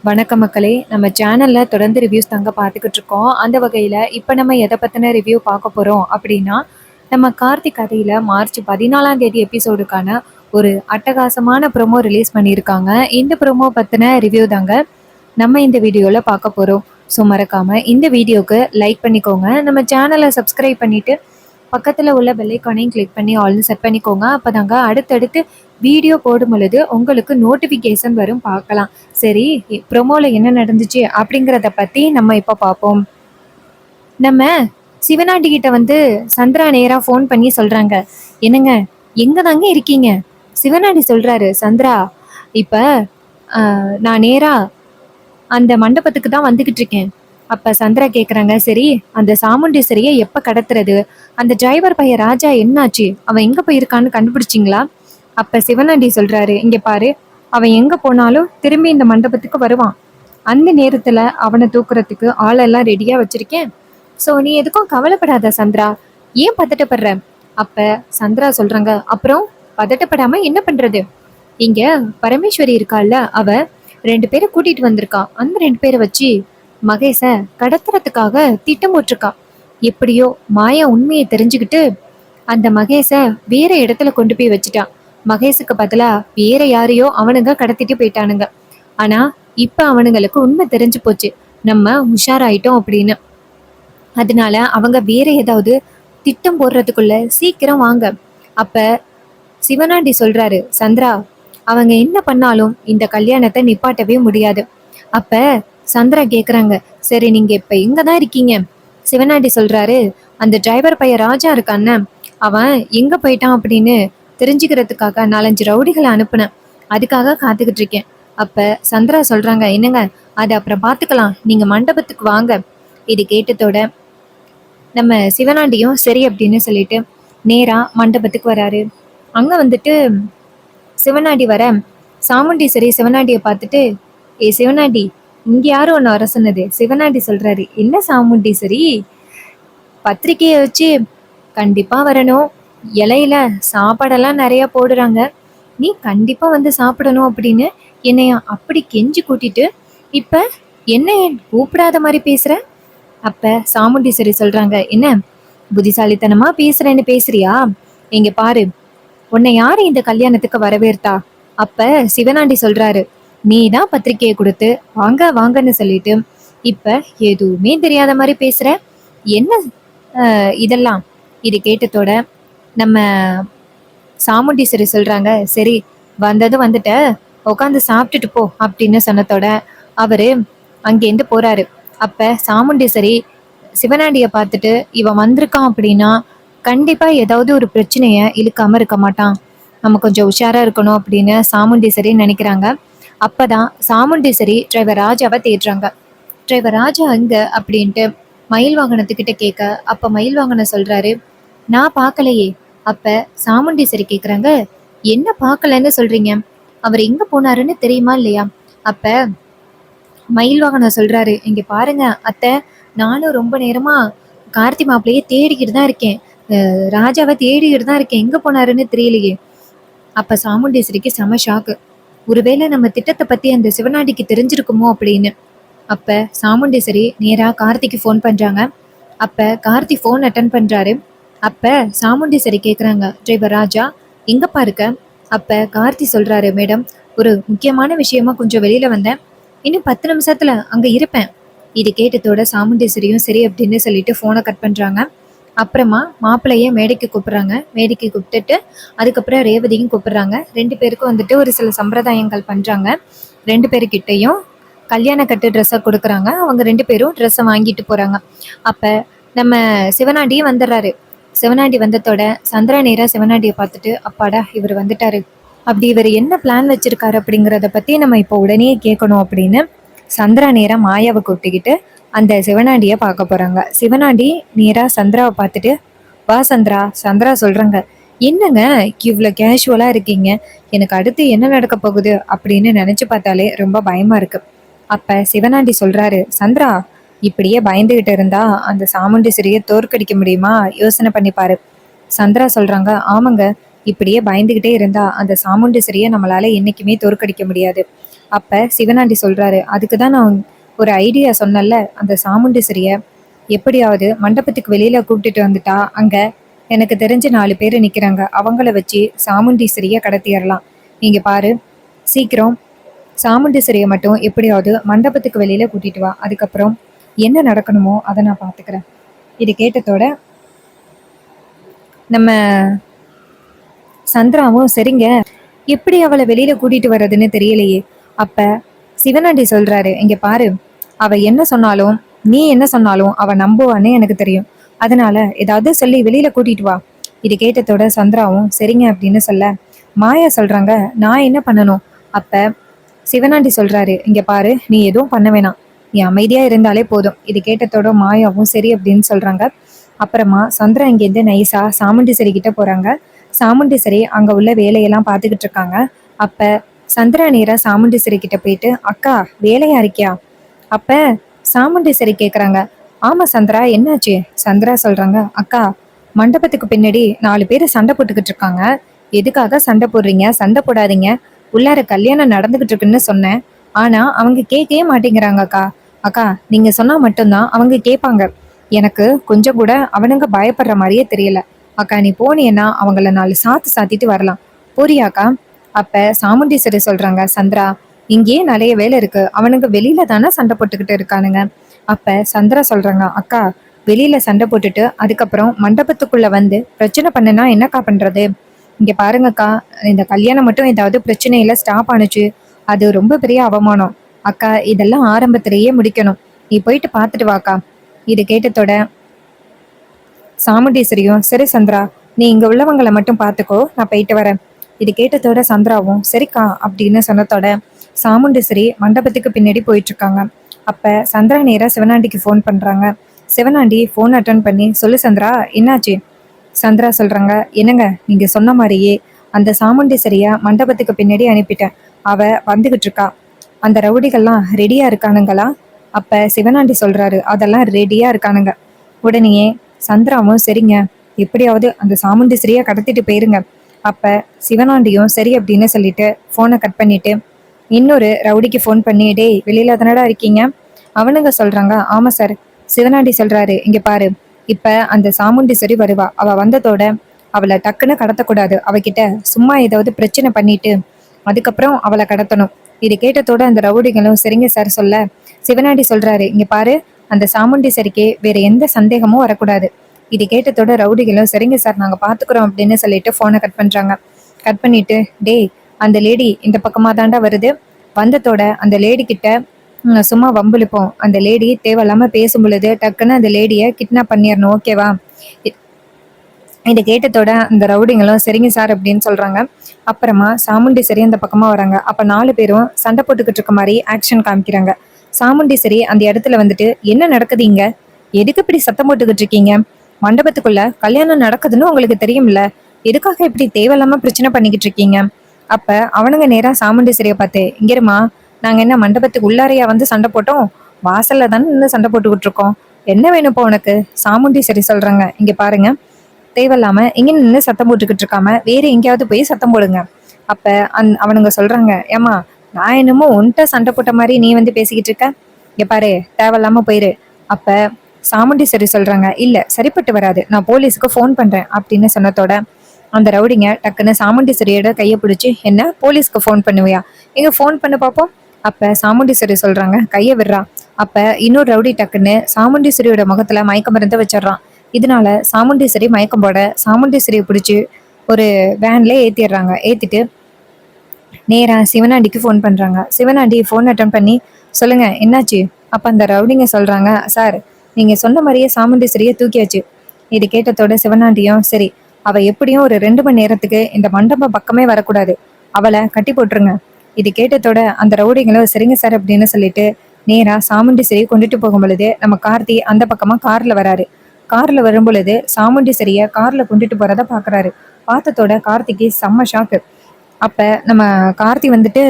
வணக்கம் மக்களே. நம்ம சேனல்ல தொடர்ந்து ரிவ்யூஸ் தாங்க பார்த்துக்கிட்டு இருக்கோம். அந்த வகையில இப்ப நம்ம எத பத்தின ரிவ்யூ பார்க்க போறோம் அப்படின்னா, நம்ம கார்த்திக் கதையில மார்ச் 14ஆம் தேதி எபிசோடுக்கான ஒரு அட்டகாசமான ப்ரோமோ ரிலீஸ் பண்ணியிருக்காங்க. இந்த ப்ரோமோ பத்தின ரிவ்யூ தாங்க நம்ம இந்த வீடியோல பார்க்க போறோம். ஸோ மறக்காம இந்த வீடியோக்கு லைக் பண்ணிக்கோங்க. நம்ம சேனலை சப்ஸ்கிரைப் பண்ணிட்டு பக்கத்துல உள்ள பெல் ஐகானையும் கிளிக் பண்ணி ஆல்னு செட் பண்ணிக்கோங்க. அப்பதாங்க அடுத்தடுத்து வீடியோ போடும் பொழுது உங்களுக்கு நோட்டிஃபிகேஷன் வரும், பார்க்கலாம். சரி, ப்ரோமோல என்ன நடந்துச்சு அப்படிங்கிறத பத்தி நம்ம இப்போ பார்ப்போம். நம்ம சிவனாண்டி கிட்ட வந்து சந்திரா நேரா ஃபோன் பண்ணி சொல்றாங்க, என்னங்க எங்க தாங்க இருக்கீங்க? சிவனாண்டி சொல்றாரு, சந்திரா இப்ப நான் நேரா அந்த மண்டபத்துக்கு தான் வந்துகிட்டு இருக்கேன். அப்ப சந்திரா கேக்குறாங்க, சரி அந்த சாமுண்டீஸ்வரியை எப்ப கடத்துறது? அந்த டிரைவர் பையன் ராஜா என்னாச்சு? அவன் எங்க போயிருக்கான்னு கண்டுபிடிச்சிங்களா? அப்ப சிவனாண்டி சொல்றாரு, இங்க பாரு, அவன் எங்க போனாலும் திரும்பி இந்த மண்டபத்துக்கு வருவான். அந்த நேரத்துல அவனை தூக்குறதுக்கு ஆளெல்லாம் ரெடியா வச்சிருக்கேன். சோ நீ எதுக்கும் கவலைப்படாத சந்திரா. ஏன் பதட்டப்படுற? அப்ப சந்திரா சொல்றாங்க, அப்புறம் பதட்டப்படாம என்ன பண்றது? இங்க பரமேஸ்வரி இருக்கால, அவ 2 பேரை கூட்டிட்டு வந்திருக்கா. அந்த 2 பேரை வச்சு மகேஷ கடத்துறதுக்காக திட்டம் போட்டிருக்கா. எப்படியோ மாயா உண்மையை தெரிஞ்சுக்கிட்டு அந்த மகேஷ வேற இடத்துல கொண்டு போய் வச்சுட்டா. மகேஷுக்கு பதிலா வேற யாரையோ அவனுங்க கடத்திட்டு போயிட்டானுங்க. ஆனா இப்ப அவனுங்களுக்கு உண்மை தெரிஞ்சு போச்சு, நம்ம உஷாராயிட்டோம் அப்படின்னு. அதனால அவங்க வேற ஏதாவது திட்டம் போடுறதுக்குள்ள சீக்கிரம் வாங்க. அப்ப சிவனாண்டி சொல்றாரு, சந்திரா அவங்க என்ன பண்ணாலும் இந்த கல்யாணத்தை நிப்பாட்டவே முடியாது. அப்ப சந்திரா கேக்குறாங்க, சரி நீங்க இப்ப எங்கதான் இருக்கீங்க? சிவனாண்டி சொல்றாரு, அந்த டிரைவர் பையன் ராஜா இருக்கான, அவன் எங்க போயிட்டான் அப்படின்னு தெரிஞ்சுக்கிறதுக்காக 4-5 ரவுடிகளை அனுப்புனேன். அதுக்காக காத்துக்கிட்டு இருக்கேன். அப்ப சந்திரா சொல்றாங்க, என்னங்க அது அப்புறம் பாத்துக்கலாம், நீங்க மண்டபத்துக்கு வாங்க. இது கேட்டதோட நம்ம சிவனாண்டியும் சரி அப்படின்னு சொல்லிட்டு நேரா மண்டபத்துக்கு வராரு. அங்க வந்துட்டு சிவனாண்டி வர சாமுண்டீஸ்வரி சிவனாண்டியை பார்த்துட்டு, ஏ சிவனாண்டி, இங்க யாரும் ஒன்று வர சொன்னது? சிவனாண்டி சொல்றாரு, என்ன சாமுண்டீஸ்வரி, பத்திரிக்கையை வச்சு கண்டிப்பா வரணும், இலையில சாப்பாடெல்லாம் நிறைய போடுறாங்க, நீ கண்டிப்பா வந்து சாப்பிடணும் அப்படின்னு என்னைய அப்படி கெஞ்சி கூட்டிட்டு இப்ப என்ன கூப்பிடாத மாதிரி பேசுற? அப்ப சாமுண்டீஸ்வரி சொல்றாங்க, என்ன புத்திசாலித்தனமா பேசுறேன்னு பேசுறியா? இங்க பாரு, உன்னை யாரு இந்த கல்யாணத்துக்கு வரவேற்தா? அப்ப சிவனாண்டி சொல்றாரு, நீ தான் பத்திரிக்கையை கொடுத்து வாங்க வாங்கன்னு சொல்லிட்டு இப்ப எதுவுமே தெரியாத மாதிரி பேசுற, என்ன இதெல்லாம்? இது கேட்டதோட நம்ம சாமுண்டீஸ்வரி சொல்றாங்க, சரி வந்தது வந்துட்ட, உட்காந்து சாப்பிட்டுட்டு போ அப்படின்னு சொன்னதோட அவரு அங்கேருந்து போறாரு. அப்ப சாமுண்டீஸ்வரி சிவனாண்டிய பார்த்துட்டு, இவன் வந்திருக்கான் அப்படின்னா கண்டிப்பா ஏதாவது ஒரு பிரச்சனைய இழுக்காம இருக்க மாட்டான், நம்ம கொஞ்சம் உஷாரா இருக்கணும் அப்படின்னு சாமுண்டீஸ்வரி நினைக்கிறாங்க. அப்பதான் சாமுண்டீஸ்வரி டிரைவர் ராஜாவை தேடுறாங்க. டிரைவர் ராஜா அங்க அப்படின்ட்டு மயில் வாகனத்துக்கிட்ட கேட்க, அப்ப மயில் வாகனம் சொல்றாரு, நான் பார்க்கலையே. அப்ப சாமுண்டீஸ்வரி கேக்குறாங்க, என்ன பார்க்கலன்னு சொல்றீங்க? அவர் எங்க போனாருன்னு தெரியுமா இல்லையா? அப்ப மயில் வாகனம் சொல்றாரு, இங்க பாருங்க அத்தை, நானும் ரொம்ப நேரமா கார்த்தி மாப்பிள்ளையே தேடிக்கிட்டு தான் இருக்கேன், ராஜாவை தேடிக்கிட்டு தான் இருக்கேன், எங்க போனாருன்னு தெரியலையே. அப்ப சாமுண்டீஸ்வரிக்கு செம ஷாக்கு, ஒருவேளை நம்ம திட்டத்தை பத்தி அந்த சிவனாண்டிக்கு தெரிஞ்சிருக்குமோ அப்படின்னு. அப்ப சாமுண்டீஸ்வரி நேரா கார்த்திக்கு ஃபோன் பண்றாங்க. அப்ப கார்த்தி ஃபோன் அட்டன் பண்றாரு. அப்ப சாமுண்டீஸ்வரி கேக்குறாங்க, டிரைவர் ராஜா எங்கப்பா இருக்க? அப்ப கார்த்தி சொல்றாரு, மேடம் ஒரு முக்கியமான விஷயமா கொஞ்சம் வெளியில வந்தேன், இன்னும் 10 நிமிஷத்துல அங்க இருப்பேன். இது கேட்டதோட சாமுண்டீஸ்வரியும் சரி அப்படின்னு சொல்லிட்டு போனை கட் பண்றாங்க. அப்புறமா மாப்பிள்ளைய மேடைக்கு கூப்பிடுறாங்க. மேடைக்கு கூப்பிட்டுட்டு அதுக்கப்புறம் ரேவதியும் கூப்பிடுறாங்க. 2 பேருக்கும் வந்துட்டு ஒரு சில சம்பிரதாயங்கள் பண்றாங்க. 2 பேருக்கிட்டையும் கல்யாண கட்டு ட்ரெஸ்ஸை கொடுக்குறாங்க. அவங்க 2 பேரும் ட்ரெஸ்ஸை வாங்கிட்டு போறாங்க. அப்ப நம்ம சிவனாண்டியும் வந்துடுறாரு. சிவனாண்டி வந்ததோட சந்திரா நேரா சிவனாண்டியை பார்த்துட்டு, அப்பாடா இவர் வந்துட்டாரு, அப்படி இவர் என்ன பிளான் வச்சிருக்காரு அப்படிங்கிறத பத்தி நம்ம இப்போ உடனே கேட்கணும் அப்படின்னு சந்திரா நேரா மாயாவை கூட்டிக்கிட்டு அந்த சிவனாண்டியை பார்க்க போறாங்க. சிவனாண்டி நேரா சந்திராவை பார்த்துட்டு, வா சந்திரா. சந்திரா சொல்றாங்க, என்னங்க இவ்வளோ கேஷுவலா இருக்கீங்க, எனக்கு அடுத்து என்ன நடக்க போகுது அப்படின்னு நினைச்சு பார்த்தாலே ரொம்ப பயமா இருக்கு. அப்ப சிவனாண்டி சொல்றாரு, சந்திரா இப்படியே பயந்துகிட்டு இருந்தா அந்த சாமுண்டீஸ்வரியை தோற்கடிக்க முடியுமா? யோசனை பண்ணி பாரு. சந்திரா சொல்றாங்க, ஆமாங்க, இப்படியே பயந்துகிட்டே இருந்தா அந்த சாமுண்டீஸ்வரியை நம்மளால என்னைக்குமே தோற்கடிக்க முடியாது. அப்ப சிவனாண்டி சொல்றாரு, அதுக்கு தான் நான் ஒரு ஐடியா சொன்னேன்ல, அந்த சாமுண்டீஸ்வரிய எப்படியாவது மண்டபத்துக்கு வெளியில கூப்பிட்டுட்டு வந்துட்டா அங்க எனக்கு தெரிஞ்ச 4 பேர் நிக்கிறாங்க. அவங்கள வச்சு சாமுண்டீஸ்வரிய கடத்திடலாம். இங்க பாரு, சீக்கிரம் சாமுண்டீஸ்வரிய மட்டும் எப்படியாவது மண்டபத்துக்கு வெளியில கூட்டிட்டு வா. அதுக்கப்புறம் என்ன நடக்கணுமோ அதை நான் பாத்துக்கிறேன். இது கேட்டதோட நம்ம சந்திராவும் சரிங்க, எப்படி அவளை வெளியில கூட்டிட்டு வர்றதுன்னு தெரியலையே. அப்ப சிவனாண்டி சொல்றாரு, இங்க பாரு, அவ என்ன சொன்னாலும் நீ என்ன சொன்னாலும் அவ நம்புவான்னு எனக்கு தெரியும். அதனால ஏதாவது சொல்லி வெளியில கூட்டிட்டு வா. இது கேட்டதோட சந்திராவும் சரிங்க அப்படின்னு சொல்ல, மாயா சொல்றாங்க, நான் என்ன பண்ணணும்? அப்ப சிவனாண்டி சொல்றாரு, இங்க பாரு, நீ எதுவும் பண்ண வேணாம், நீ அமைதியா இருந்தாலே போதும். இது கேட்டதோட மாயாவும் சரி அப்படின்னு சொல்றாங்க. அப்புறமா சந்திரா இங்கேருந்து நைஸா சாமுண்டீஸ்வரி கிட்ட போறாங்க. சாமுண்டீஸ்வரி அங்க உள்ள வேலையெல்லாம் பார்த்துக்கிட்டு இருக்காங்க. அப்ப சந்திரா நேரா சாமுண்டீஸ்வரி கிட்ட போயிட்டு, அக்கா வேலையா இருக்கியா? அப்ப சாமுண்டீஸ்வரி கேக்குறாங்க, ஆமா சந்திரா, என்னாச்சு? சந்திரா சொல்றாங்க, அக்கா, மண்டபத்துக்கு பின்னாடி 4 பேர் சண்டை போட்டுக்கிட்டு இருக்காங்க. எதுக்காக சண்டை போடுறீங்க? சண்டை போடாதீங்க, உள்ளார கல்யாணம் நடந்துகிட்டு இருக்குன்னு சொன்னேன். ஆனா அவங்க கேட்கவே மாட்டேங்கிறாங்க அக்கா. அக்கா, நீங்க சொன்னா மட்டும்தான் அவங்க கேட்பாங்க. எனக்கு கொஞ்சம் கூட அவனுங்க பயப்படுற மாதிரியே தெரியல. அக்கா, நீ போனீன்னா அவங்கள 4 சாத்து சாத்திட்டு வரலாம். போறியாக்கா? அப்ப சாமுண்டீஸ்வரி சொல்றாங்க, சந்திரா, இங்கேயே நிறைய வேலை இருக்கு, அவனுங்க வெளியில தானே சண்டை போட்டுக்கிட்டு இருக்கானுங்க. அப்ப சந்திரா சொல்றாங்க, அக்கா, வெளியில சண்டை போட்டுட்டு அதுக்கப்புறம் மண்டபத்துக்குள்ள வந்து பிரச்சனை பண்ணுனா என்னக்கா பண்றது? இங்க பாருங்கக்கா, இந்த கல்யாணம் மட்டும் ஏதாவது பிரச்சனையில ஸ்டாப் ஆனுச்சு, அது ரொம்ப பெரிய அவமானம். அக்கா, இதெல்லாம் ஆரம்பத்திலேயே முடிக்கணும். நீ போயிட்டு பார்த்துட்டு வாக்கா. இது கேட்டதோட சாமுண்டீஸ்வரியும், சரி சந்திரா, நீ இங்க உள்ளவங்களை மட்டும் பார்த்துக்கோ, நான் போயிட்டு வரேன். இது கேட்டதோட சந்திராவும் சரிக்கா அப்படின்னு சொன்னதோட சாமுண்டீஸ்வரி மண்டபத்துக்கு பின்னாடி போயிட்டு இருக்காங்க. அப்ப சந்திரா நேரா சிவனாண்டிக்கு ஃபோன் பண்றாங்க. சிவனாண்டி ஃபோன் அட்டன் பண்ணி, சொல்லு சந்திரா, என்னாச்சு? சந்திரா சொல்றாங்க, என்னங்க, நீங்க சொன்ன மாதிரியே அந்த சாமுண்டீஸ்வரிய மண்டபத்துக்கு பின்னாடி அனுப்பிட்டேன். அவ வந்துகிட்டு இருக்கா. அந்த ரவுடிகள்லாம் ரெடியா இருக்கானுங்களா? அப்ப சிவனாண்டி சொல்றாரு, அதெல்லாம் ரெடியா இருக்கானுங்க. உடனேயே சந்திராவும் சரிங்க, எப்படியாவது அந்த சாமுண்டீஸ்வரிய கடத்திட்டு போயிருங்க. அப்ப சிவனாண்டியும் சரி அப்படின்னு சொல்லிட்டு போனை கட் பண்ணிட்டு இன்னொரு ரவுடிக்கு ஃபோன் பண்ணி, டேய் வெளியில தானடா இருக்கீங்க? அவனுங்க சொல்றாங்க, ஆமா சார். சிவனாண்டி சொல்றாரு, இங்க பாரு, இப்ப அந்த சாமுண்டீஸ்வரி வருவா. அவ வந்ததோட அவளை டக்குன்னு கடத்தக்கூடாது. அவகிட்ட சும்மா ஏதாவது பிரச்சனை பண்ணிட்டு அதுக்கப்புறம் அவளை கடத்தணும். இது கேட்டதோட அந்த ரவுடிகளும் சரிங்க சார் சொல்ல, சிவனாண்டி சொல்றாரு, இங்க பாரு, அந்த சாமுண்டீஸ்வரிக்கு வேற எந்த சந்தேகமும் வரக்கூடாது. இது கேட்டதோட ரவுடிகளும் சரிங்க சார், நாங்க பாத்துக்கிறோம் அப்படின்னு சொல்லிட்டு போனை கட் பண்றாங்க. கட் பண்ணிட்டு, டேய், அந்த லேடி இந்த பக்கமா தாண்டா வருது. வந்ததோட அந்த லேடி கிட்ட சும்மா வம்பிழுப்போம். அந்த லேடி தேவையில்லாம பேசும் பொழுது டக்குன்னு அந்த லேடியை கிட்னாப் பண்ணிடணும், ஓகேவா? இதை கேட்டதோட அந்த ரவுடிங்களும் சரிங்க சார் அப்படின்னு சொல்றாங்க. அப்புறமா சாமுண்டீஸ்வரி அந்த பக்கமா வராங்க. அப்ப 4 பேரும் சண்டை போட்டுக்கிட்டு இருக்க மாதிரி ஆக்ஷன் காமிக்கிறாங்க. சாமுண்டீஸ்வரி அந்த இடத்துல வந்துட்டு, என்ன நடக்குது இங்க? எதுக்கு இப்படி சத்தம் போட்டுக்கிட்டு இருக்கீங்க? மண்டபத்துக்குள்ள கல்யாணம் நடக்குதுன்னு உங்களுக்கு தெரியும்ல, எதுக்காக இப்படி தேவையில்லாம பிரச்சனை பண்ணிக்கிட்டு இருக்கீங்க? அப்ப அவனுங்க நேரா சாமுண்டீஸ்வரிய பார்த்து, இங்கிருமா, நாங்க என்ன மண்டபத்துக்கு உள்ளாரையா வந்து சண்டை போட்டோம்? வாசல்ல தானே நின்று சண்டை போட்டுக்கிட்டு இருக்கோம். என்ன வேணும்ப்பா உனக்கு? சாமுண்டீஸ்வரி சொல்றாங்க, இங்க பாருங்க, தேவையில்லாம இங்க நின்று சத்தம் போட்டுக்கிட்டு இருக்காம வேற எங்கேயாவது போய் சத்தம் போடுங்க. அப்ப அவனுங்க சொல்றாங்க, ஏமா, நான் என்னமோ உன்கிட்ட சண்டை போட்ட மாதிரி நீ வந்து பேசிக்கிட்டு இருக்க, இங்க பாரு, தேவையில்லாம போயிரு. அப்ப சாமுண்டீஸ்வரி சொல்றாங்க, இல்ல சரிப்பட்டு வராது, நான் போலீஸுக்கு ஃபோன் பண்றேன் அப்படின்னு சொன்னதோட அந்த ரவுடிங்க டக்குன்னு சாமுண்டீஸ்வரியோட கையை பிடிச்சி, என்ன போலீஸ்க்கு ஃபோன் பண்ணுவியா? எங்க ஃபோன் பண்ண பார்ப்போம். அப்ப சாமுண்டீஸ்வரி சொல்றாங்க, கையை விடுறா. அப்ப இன்னொரு ரவுடி டக்குன்னு சாமுண்டீஸ்வரியோட முகத்துல மயக்க மருந்து வச்சிடறான். இதனால சாமுண்டீஸ்வரி மயக்கம் போட சாமுண்டீஸ்வரியை பிடிச்சி ஒரு வேன்ல ஏத்திடுறாங்க. ஏத்திட்டு நேரா சிவனாண்டிக்கு ஃபோன் பண்றாங்க. சிவனாண்டி ஃபோன் அட்டன் பண்ணி, சொல்லுங்க, என்னாச்சு? அப்ப அந்த ரவுடிங்க சொல்றாங்க, சார், நீங்க சொன்ன மாதிரியே சாமுண்டீஸ்வரியை தூக்கியாச்சு. இது கேட்டதோட சிவனாண்டியும், சரி, அவ எப்படியும் ஒரு 2 மணி நேரத்துக்கு இந்த மண்டபம் பக்கமே வரக்கூடாது, அவளை கட்டி போட்டுருங்க. இது கேட்டதோட அந்த ரவுடிங்களும் சரிங்க சார் அப்படின்னு சொல்லிட்டு நேரா சாமுண்டீஸ்வரியை கொண்டுட்டு போகும் பொழுது நம்ம கார்த்தி அந்த பக்கமா கார்ல வராரு. கார்ல வரும் பொழுது சாமுண்டீஸ்வரிய கார்ல கொண்டுட்டு போறத பாக்குறாரு. பார்த்ததோட கார்த்திக்கு செம்ம ஷாக்கு. அப்ப நம்ம கார்த்தி வந்துட்டு,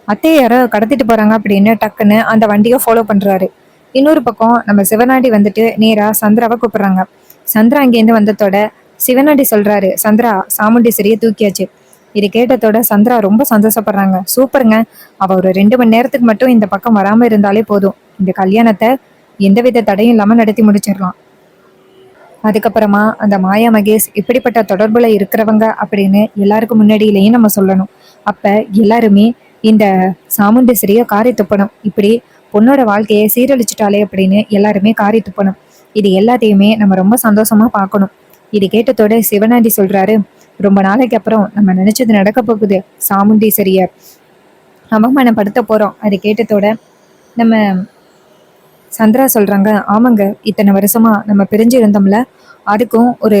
அத்தையை யாரோ கடத்திட்டு போறாங்க அப்படின்னு டக்குன்னு அந்த வண்டியை ஃபாலோ பண்றாரு. இன்னொரு பக்கம் நம்ம சிவனாண்டி வந்துட்டு நேரா சந்திராவை கூப்பிடுறாங்க. சந்திரா அங்கேருந்து வந்ததோட சிவனாண்டி சொல்றாரு, சந்திரா, சாமுண்டீஸ்வரியை தூக்கியாச்சு. இது கேட்டதோட சந்திரா ரொம்ப சந்தோஷப்படுறாங்க. சூப்பருங்க. அவ ஒரு 2 மணி நேரத்துக்கு மட்டும் இந்த பக்கம் வராம இருந்தாலே போதும். இந்த கல்யாணத்தை எந்தவித தடையும் இல்லாம நடத்தி முடிச்சிடலாம். அதுக்கப்புறமா அந்த மாயா மகேஷ் இப்படிப்பட்ட தொடர்புல இருக்கிறவங்க அப்படின்னு எல்லாருக்கும் முன்னாடியிலையும் நம்ம சொல்லணும். அப்ப எல்லாருமே இந்த சாமுண்டேஸ்வரிய காரி துப்பணும். இப்படி பொண்ணோட வாழ்க்கையை சீரழிச்சிட்டாலே அப்படின்னு எல்லாருமே காரி துப்பணும். இது எல்லாத்தையுமே நம்ம ரொம்ப சந்தோஷமா பார்க்கணும். இது கேட்டதோட சிவனாண்டி சொல்றாரு, ரொம்ப நாளைக்கு அப்புறம் நம்ம நினைச்சது நடக்க போகுது. சாமுண்டீஸ்வரிய அவமானப்படுத்த போறோம். அது கேட்டதோட நம்ம சந்திரா சொல்றாங்க, ஆமாங்க, இத்தனை வருஷமா நம்ம பிரிஞ்சு இருந்தோம்ல, அதுக்கும் ஒரு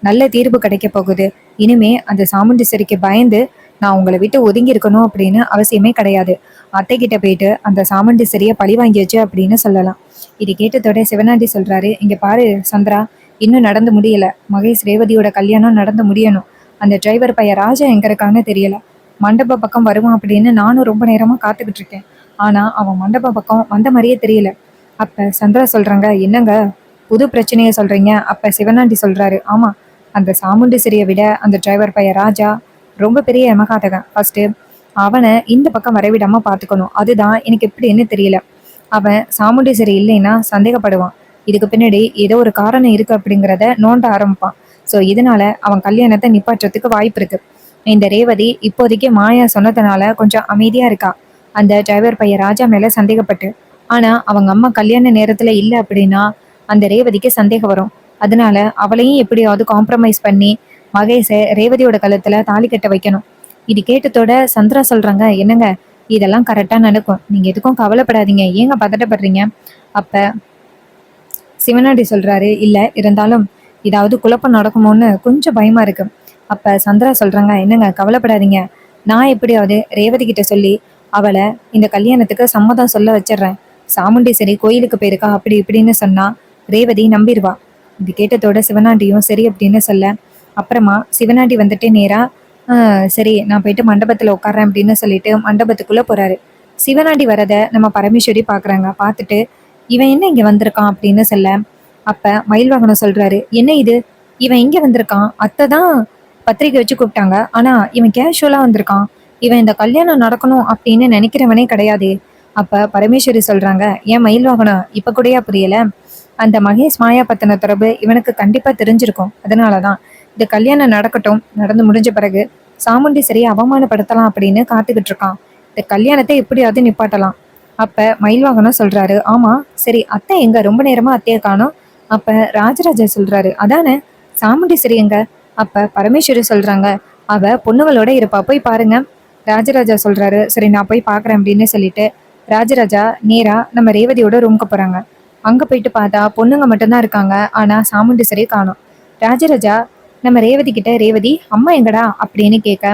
நல்ல தீர்வு கிடைக்க போகுது. இனிமே அந்த சாமுண்டீஸ்வரிக்கு பயந்து நான் உங்களை விட்டு ஒதுங்கி இருக்கணும் அப்படின்னு அவசியமே கிடையாது. அத்தை கிட்ட போயிட்டு அந்த சாமுண்டீஸ்வரிய பழி வாங்கியாச்சு அப்படின்னு சொல்லலாம். இது கேட்டதோட சிவனாண்டி சொல்றாரு, இங்க பாரு சந்திரா, இன்னும் நடந்து முடியல. மகேஷ் ரேவதியோட கல்யாணம் நடந்து முடியணும். அந்த டிரைவர் பையன் ராஜா எங்க இருக்கான்னு தெரியல. மண்டப பக்கம் வருவான் அப்படின்னு நானும் ரொம்ப நேரமா காத்துக்கிட்டு இருக்கேன். ஆனா அவன் மண்டப பக்கம் வந்த மாதிரியே தெரியல. அப்ப சந்திரா சொல்றாங்க, என்னங்க புது பிரச்சனைய சொல்றீங்க? அப்ப சிவனாண்டி சொல்றாரு, ஆமா, அந்த சாமுண்டீஸ்வரியை விட அந்த டிரைவர் பையன் ராஜா ரொம்ப பெரிய எமகாதகன். ஃபர்ஸ்ட் அவனை இந்த பக்கம் வரவிடாம பாத்துக்கணும். அதுதான் எனக்கு எப்படின்னு தெரியல. அவன் சாமுண்டீஸ்வரி இல்லைன்னா சந்தேகப்படுவான். இதுக்கு பின்னாடி ஏதோ ஒரு காரணம் இருக்கு அப்படிங்கிறத நோண்ட ஆரம்பிப்பான். ஸோ இதனால அவன் கல்யாணத்தை நிப்பாட்டுறதுக்கு வாய்ப்பு இருக்கு. இந்த ரேவதி இப்போதைக்கு மாயா சொன்னதுனால கொஞ்சம் அமைதியா இருக்கா, அந்த டிரைவர் பையன் ராஜா மேல சந்தேகப்பட்டு. ஆனா அவங்க அம்மா கல்யாண நேரத்துல இல்ல அப்படின்னா அந்த ரேவதிக்கு சந்தேகம் வரும். அதனால அவளையும் எப்படியாவது காம்ப்ரமைஸ் பண்ணி மகேஷை ரேவதியோட கழுத்துல தாலி கட்ட வைக்கணும். இது கேட்டதோட சந்திரா சொல்றாங்க, என்னங்க இதெல்லாம் கரெக்டா நடக்கும், நீங்க எதுக்கும் கவலைப்படாதீங்க, ஏங்க பதட்டப்படுறீங்க? அப்ப சிவனாடி சொல்றாரு, இல்ல இருந்தாலும் ஏதாவது குழப்பம் நடக்குமோன்னு கொஞ்சம் பயமா இருக்கு. அப்ப சந்திரா சொல்றாங்க, என்னங்க கவலைப்படாதீங்க, நான் எப்படியாவது ரேவதி கிட்ட சொல்லி அவளை இந்த கல்யாணத்துக்கு சம்மதம் சொல்ல வச்சிடுறேன். சாமுண்டீஸ்வரி கோயிலுக்கு போயிருக்கா அப்படி இப்படின்னு சொன்னா ரேவதி நம்பிடுவா. இது கேட்டதோட சிவனாண்டியும் சரி அப்படின்னு சொல்ல, அப்புறமா சிவனாண்டி வந்துட்டு நேரா சரி நான் போயிட்டு மண்டபத்துல உட்கார்றேன் அப்படின்னு சொல்லிட்டு மண்டபத்துக்குள்ள போறாரு. சிவனாண்டி வரத நம்ம பரமேஸ்வரி பாக்குறாங்க. பார்த்துட்டு இவன் என்ன இங்க வந்திருக்கான் அப்படின்னு சொல்ல, அப்ப மயில்வாகனம் சொல்றாரு, என்ன இது, இவன் இங்க வந்திருக்கான், அத்தை தான் பத்திரிக்கை வச்சு கூப்பிட்டாங்க, ஆனா இவன் கேஷுவலா வந்திருக்கான், இவன் இந்த கல்யாணம் நடக்கணும் அப்படின்னு நினைக்கிறவனே கிடையாது. அப்ப பரமேஸ்வரி சொல்றாங்க, ஏன் மயில்வாகனம் இப்ப கூடயா புரியல? அந்த மகேஷ் மாயா பத்தின தொடர்பு இவனுக்கு கண்டிப்பா தெரிஞ்சிருக்கும். அதனாலதான் இந்த கல்யாணம் நடக்கட்டும், நடந்து முடிஞ்ச பிறகு சாமுண்டீஸ்வரியை அவமானப்படுத்தலாம் அப்படின்னு காத்துக்கிட்டு இருக்கான். இந்த கல்யாணத்தை எப்படியாவது நிப்பாட்டலாம். அப்ப மயில்வாகனம் சொல்றாரு, ஆமா சரி, அத்தை எங்க, ரொம்ப நேரமா அத்தைய காணோம்? அப்ப ராஜராஜா சொல்றாரு, அதானே சாமுண்டீஸ்வரி எங்க? அப்ப பரமேஸ்வரி சொல்றாங்க, அவ பொண்ணுங்களோட இருப்பா, போய் பாருங்க. ராஜராஜா சொல்றாரு, சரி நான் போய் பாக்குறேன் அப்படின்னு சொல்லிட்டு ராஜராஜா நேரா நம்ம ரேவதியோட ரூமுக்கு போறாங்க. அங்க போயிட்டு பார்த்தா பொண்ணுங்க மட்டும்தான் இருக்காங்க. ஆனா சாமுண்டீஸ்வரி காணோம். ராஜராஜா நம்ம ரேவதி கிட்ட, ரேவதி அம்மா எங்கடா அப்படின்னு கேட்க,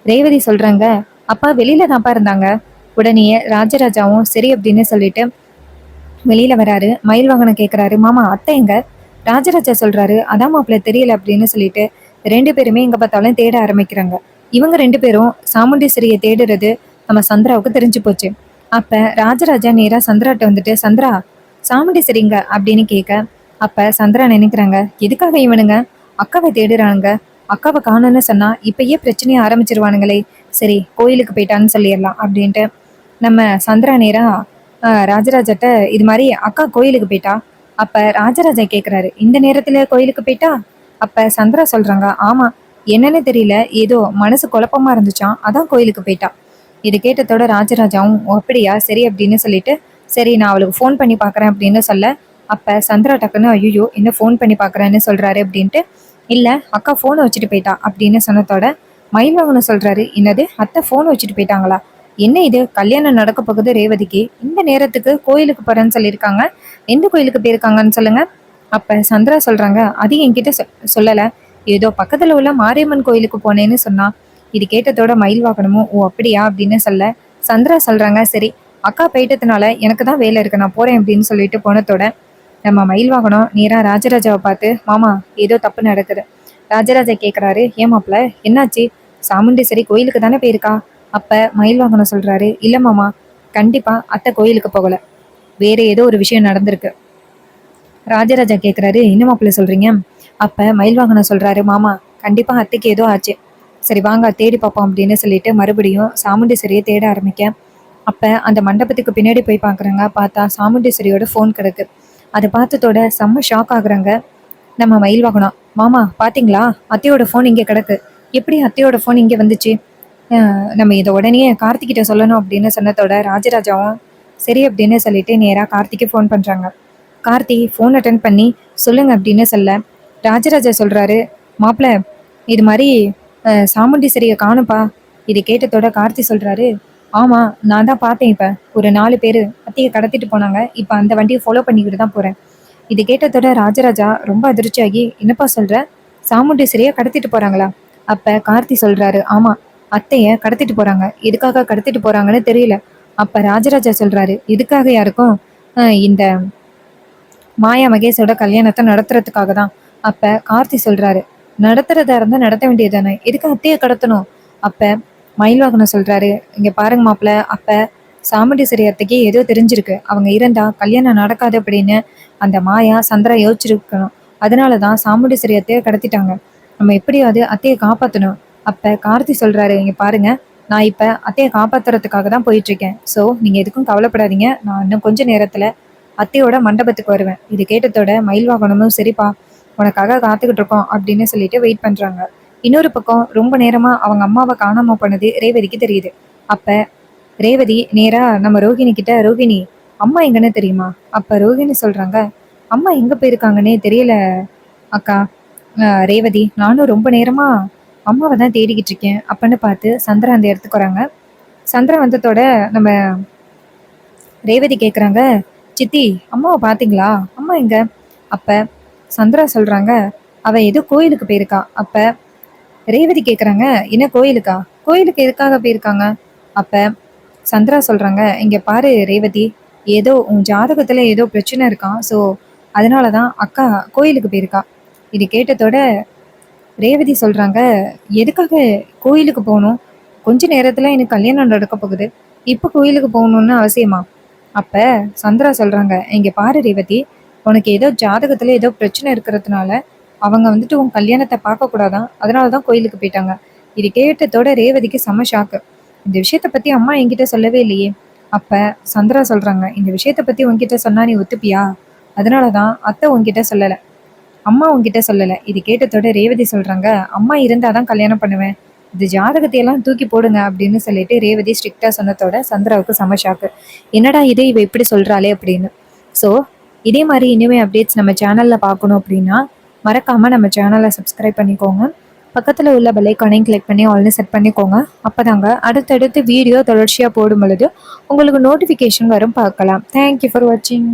ரேவதி சொல்றாங்க, அப்பா வெளியில தான்ப்பா இருந்தாங்க. உடனே ராஜராஜாவும் சரி அப்படின்னு சொல்லிட்டு வெளியில வராரு. மயில்வாகனம் கேட்கிறாரு, மாமா அத்தை எங்க? ராஜராஜா சொல்றாரு, அதான் மாப்பிள்ள தெரியல அப்படின்னு சொல்லிட்டு 2 பேருமே எங்க பார்த்தாலும் தேட ஆரம்பிக்கிறாங்க. இவங்க 2 பேரும் சாமுண்டீஸ்வரியை தேடுறது நம்ம சந்திராவுக்கு தெரிஞ்சு போச்சு. அப்ப ராஜராஜா நேரா சந்திராட்ட வந்துட்டு, சந்திரா சாமுண்டீஸ்வரிங்க அப்படின்னு கேட்க, அப்ப சந்திரா நினைக்கிறாங்க, எதுக்காக இவனுங்க அக்காவை தேடுறானுங்க? அக்காவை காணும்னு சொன்னா இப்பயே பிரச்சனையை ஆரம்பிச்சிருவானுங்களே, சரி கோயிலுக்கு போயிட்டான்னு சொல்லிடலாம் அப்படின்ட்டு நம்ம சந்திரா நேரா ராஜராஜட்ட இது மாதிரி அக்கா கோயிலுக்கு போயிட்டா. அப்ப ராஜராஜா கேக்குறாரு, இந்த நேரத்துல கோயிலுக்கு போயிட்டா? அப்ப சந்திரா சொல்றாங்க, ஆமா, என்னன்னு தெரியல, ஏதோ மனசு குழப்பமா இருந்துச்சான், அதான் கோயிலுக்கு போயிட்டா. இது கேட்டதோட ராஜராஜாவும், "ஓ, அப்படியா, சரி அப்படின்னு சொல்லிட்டு, சரி நான் அவளுக்கு ஃபோன் பண்ணி பாக்குறேன் அப்படின்னு சொல்ல, அப்ப சந்திரா டக்குன்னு, ஐயோ என்ன ஃபோன் பண்ணி பாக்குறேன்னு சொல்றாரு அப்படின்ட்டு, இல்ல அக்கா போனை வச்சுட்டு போயிட்டா அப்படின்னு சொன்னதோட மயில்வாகனம் சொல்றாரு, என்னது அத்தை போன் வச்சுட்டு போயிட்டாங்களா? என்ன இது, கல்யாணம் நடக்க போகுது ரேவதிக்கு, இந்த நேரத்துக்கு கோயிலுக்கு போறேன்னு சொல்லியிருக்காங்க, எந்த கோயிலுக்கு போயிருக்காங்கன்னு சொல்லுங்க. அப்ப சந்திரா சொல்றாங்க, அது என்கிட்ட சொல்லல, ஏதோ பக்கத்துல உள்ள மாரியம்மன் கோயிலுக்கு போனேன்னு சொன்னா. இது கேட்டதோட மயில் வாகனமும், ஓ அப்படியா அப்படின்னு சொல்ல, சந்திரா சொல்றாங்க, சரி அக்கா போயிட்டதுனால எனக்கு தான் வேலை இருக்கு, நான் போறேன் அப்படின்னு சொல்லிட்டு போனதோட நம்ம மயில் வாகனம் நேரா ராஜராஜாவை பார்த்து, மாமா ஏதோ தப்பு நடக்குது. ராஜராஜா கேக்குறாரு, ஏன் மாப்ள என்னாச்சு? சாமுண்டீஸ்வரி கோயிலுக்கு தானே போயிருக்கா? அப்ப மயில் வாகனம் சொல்றாரு, இல்ல மாமா, கண்டிப்பா அத்தை கோயிலுக்கு போகல, வேற ஏதோ ஒரு விஷயம் நடந்திருக்கு. ராஜராஜா கேக்குறாரு, என்ன மாப்பிள்ள சொல்றீங்க? அப்ப மயில் வாகனம் சொல்றாரு, மாமா கண்டிப்பா அத்தைக்கு ஏதோ ஆச்சு, சரி வாங்க தேடி பார்ப்போம் அப்படின்னு சொல்லிட்டு மறுபடியும் சாமுண்டீஸ்வரியை தேட ஆரம்பிக்க, அப்போ அந்த மண்டபத்துக்கு பின்னாடி போய் பார்க்குறாங்க. பார்த்தா சாமுண்டீஸ்வரியோட ஃபோன் கிடக்கு. அதை பார்த்ததோட செம்ம ஷாக் ஆகுறாங்க நம்ம மயில் வாகனம். மாமா பார்த்தீங்களா, அத்தையோட ஃபோன் இங்கே கிடக்கு, எப்படி அத்தையோட ஃபோன் இங்கே வந்துச்சு, நம்ம இதை உடனே கார்த்திகிட்ட சொல்லணும் அப்படின்னு சொன்னதோட ராஜராஜாவும் சரி அப்படின்னு சொல்லிட்டு நேராக கார்த்திக்கு ஃபோன் பண்ணுறாங்க. கார்த்தி ஃபோன் அட்டன் பண்ணி சொல்லுங்க அப்படின்னு சொல்ல ராஜராஜா சொல்கிறாரு, மாப்பிள்ள இது மாதிரி சாமுண்டீஸ்வரியை காணுப்பா. இது கேட்டதோட கார்த்தி சொல்கிறாரு, ஆமாம் நான் தான் பார்த்தேன், இப்போ ஒரு 4 பேர் அத்தையை கடத்திட்டு போனாங்க, இப்போ அந்த வண்டியை ஃபாலோ பண்ணிக்கிட்டு தான் போகிறேன். இது கேட்டதோட ராஜராஜா ரொம்ப அதிர்ச்சியாகி, என்னப்பா சொல்கிற, சாமுண்டீஸ்வரியை கடத்திட்டு போகிறாங்களா? அப்போ கார்த்தி சொல்கிறாரு, ஆமாம் அத்தையை கடத்திட்டு போகிறாங்க, எதுக்காக கடத்திட்டு போகிறாங்கன்னு தெரியல. அப்போ ராஜராஜா சொல்கிறாரு, எதுக்காக யாருக்கும் இந்த மாயா மகேஷோட கல்யாணத்தை நடத்துறதுக்காக தான். அப்போ கார்த்தி சொல்கிறாரு, நடத்துறதா இருந்தால் நடத்த வேண்டியது தானே, எதுக்கு அத்தையை கடத்தணும்? அப்போ மயில்வாகனம் சொல்கிறாரு, இங்கே பாருங்க மாப்பிள்ள, அப்போ சாமுண்டீஸ்வரி அத்தைக்கு ஏதோ தெரிஞ்சிருக்கு, அவங்க இருந்தா கல்யாணம் நடக்காது அப்படின்னு அந்த மாயா சந்திரா யோசிச்சிருக்கணும். அதனால தான் சாமுண்டீஸ்வரி அத்தையை கடத்திட்டாங்க. நம்ம எப்படியாவது அத்தையை காப்பாற்றணும். அப்போ கார்த்தி சொல்கிறாரு, இங்கே பாருங்க, நான் இப்போ அத்தையை காப்பாற்றுறதுக்காக தான் போயிட்டுருக்கேன். ஸோ நீங்கள் எதுக்கும் கவலைப்படாதீங்க, நான் இன்னும் கொஞ்சம் நேரத்தில் அத்தையோட மண்டபத்துக்கு வருவேன். இது கேட்டதோட மயில்வாகனமும் சரிப்பா உனக்காக காத்துக்கிட்டு இருக்கோம் அப்படின்னு சொல்லிட்டு வெயிட் பண்ணுறாங்க. இன்னொரு பக்கம் ரொம்ப நேரமாக அவங்க அம்மாவை காணாமல் போனது ரேவதிக்கு தெரியுது. அப்போ ரேவதி நேராக நம்ம ரோகிணி கிட்ட, ரோகிணி அம்மா எங்கன்னு தெரியுமா? அப்போ ரோகிணி சொல்கிறாங்க, அம்மா எங்கே போயிருக்காங்கன்னே தெரியல அக்கா. ரேவதி நானும் ரொம்ப நேரமாக அம்மாவை தான் தேடிக்கிட்டு இருக்கேன் அப்படின்னு பார்த்து சந்திரா அந்த இடத்துக்கு வராங்க. சந்திரா வந்ததோட நம்ம ரேவதி கேட்குறாங்க, சித்தி அம்மாவை பார்த்தீங்களா, அம்மா எங்க? அப்போ சந்திரா சொல்கிறாங்க, அவள் ஏதோ கோயிலுக்கு போயிருக்கா. அப்போ ரேவதி கேட்குறாங்க, என்ன கோயிலுக்கா, கோயிலுக்கு எதுக்காக போயிருக்காங்க? அப்போ சந்திரா சொல்கிறாங்க, இங்கே பாரு ரேவதி, ஏதோ உன் ஜாதகத்தில் ஏதோ பிரச்சனை இருக்கான், ஸோ அதனால தான் அக்கா கோயிலுக்கு போயிருக்கா. இது கேட்டதோட ரேவதி சொல்கிறாங்க, எதுக்காக கோயிலுக்கு போகணும், கொஞ்ச நேரத்தில் எனக்கு கல்யாணம் நடக்க போகுது, இப்போ கோயிலுக்கு போகணுன்னு அவசியமா? அப்போ சந்திரா சொல்கிறாங்க, இங்கே பாரு ரேவதி, உனக்கு ஏதோ ஜாதகத்தில் ஏதோ பிரச்சனை இருக்கிறதுனால அவங்க வந்துட்டு உன் கல்யாணத்தை பார்க்கக்கூடாதான், அதனால தான் கோயிலுக்கு போயிட்டாங்க. இது கேட்டதோட ரேவதிக்கு செம ஷாக்கு. இந்த விஷயத்தை பற்றி அம்மா என்கிட்ட சொல்லவே இல்லையே. அப்போ சந்திரா சொல்கிறாங்க, இந்த விஷயத்தை பற்றி உன்கிட்ட சொன்னால் நீ ஒத்துப்பியா, அதனால தான் அத்தை உன்கிட்ட சொல்லலை, அம்மா உன்கிட்ட சொல்லலை. இது கேட்டதோட ரேவதி சொல்கிறாங்க, அம்மா இருந்தால் தான் கல்யாணம் பண்ணுவேன், இது ஜாதகத்தையெல்லாம் தூக்கி போடுங்க அப்படின்னு சொல்லிட்டு ரேவதி ஸ்ட்ரிக்டாக சொன்னதோட சந்திராவுக்கு செம ஷாக்கு. என்னடா இது இவ இப்படி சொல்கிறாளே அப்படின்னு. ஸோ இதே மாதிரி இனிமேல் அப்டேட்ஸ் நம்ம சேனலில் பார்க்கணும் அப்படின்னா மறக்காமல் நம்ம சேனலை சப்ஸ்கிரைப் பண்ணிக்கோங்க. பக்கத்தில் உள்ள பெல் ஐக்கானையும் கிளிக் பண்ணி ஆல்னு செட் பண்ணிக்கோங்க. அப்போ தாங்க அடுத்தடுத்து வீடியோ தொடர்ச்சியாக போடும் பொழுது உங்களுக்கு நோட்டிஃபிகேஷன் வரும் பார்க்கலாம். தேங்க்யூ ஃபார் வாட்சிங்.